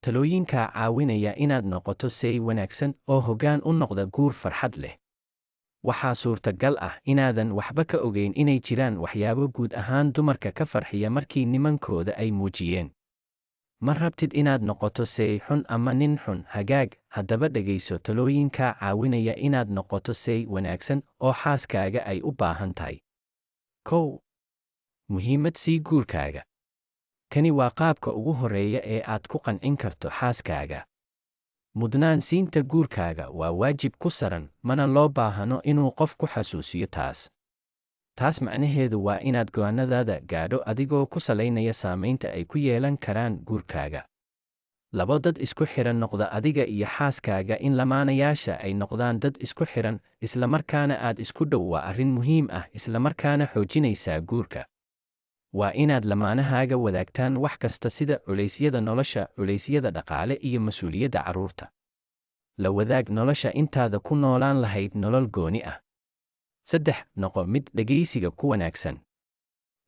talooyinka caawinaya inaad noqoto say wanaagsan oo hoggaan u noqda guur farxad leh. Waxaa suurtagal ah inaadan waxba ka ogeyn inay jiraan waxyaabo guud ahaan dumarka ka farxiya markii nimankooda ay muujiyeen. Ma rabtid inaad noqoto say xun ama nin xun hagaag, haddaba dhegayso talooyinka caawinaya inaad noqoto say wanaagsan oo xaaskaaga ay u baahan tahay. 1. Muhiimad sii guurkaaga. Kani waa qaabka ugu horreeya ee aad ku qancin karto xaaskaaga. Mudnaan siinta guurkaaga waa waajib ku saran, mana loo baahano inuu qof ku xasuusiyo taas. Taas macnaheedu waa inaad go'aannadaada gaadho adigoo ku salaynaya saamaynta ay ku yeelan karaan guurkaaga. Labo dad isku xiran noqda adiga iyo xaaskaaga in lamaanayaasha ay noqdaan dad isku xiran, isla markaana aad isku dhow waa arrin muhiim ah isla markaana xoojinaysa guurka. Waa inaad lamaanahaaga wadaagtaan wax kasta sida culeysyada nolosha, culeysyada dhaqaale iyo mas'uuliyadda carruurta. La wadaag nolosha intaada ku noolaan lahayd nolol gooni ah. 3. Noqo mid dhegaysiga ku wanaagsan.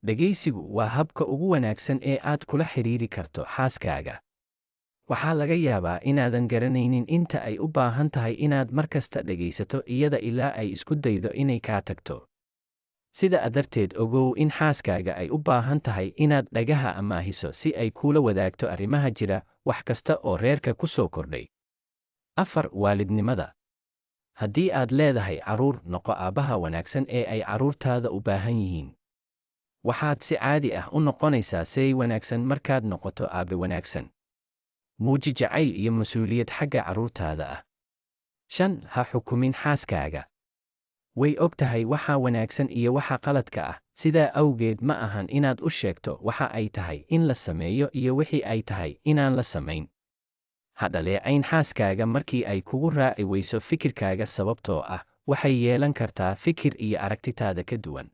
Dhegaysigu waa habka ugu wanaagsan ee aad kula xiriiri karto xaaskaaga. Waxaa laga yaabaa inaadan garanaynin inta ay u baahan tahay inaad mar kasta dhegaysato iyada ilaa ay isku daydo inay kaa tagto. Sidaa darteed ogow in xaaskaaga ay u baahan tahay inaad dhagaha amaahiso si ay kuula wadaagto arrimaha jira, wax kasta oo reerka ku soo kordhay. 4. Waalidnimada. Haddii aad leedahay carruur, noqo aabbaha wanaagsan ee ay carruurtaada u baahan yihiin. Waxaad si caadi ah u noqonaysaa say wanaagsan markaad noqoto aabbe wanaagsan. Muuji jacayl iyo mas'uuliyad xagga carruurtaada ah. 5. Ha xukumin xaaskaaga. Way og tahay waxa wanaagsan iyo waxa qaladka ah, sidaa awgeed ma ahan inaad u sheegto waxa ay tahay in la sameeyo iyo wixii ay tahay inaan la samayn. Ha dhaleecayn xaaskaaga markii ay kugu raaci weyso fikirkaaga sababtoo ah waxay yeelan kartaa fikir iyo aragtitaada ka duwan.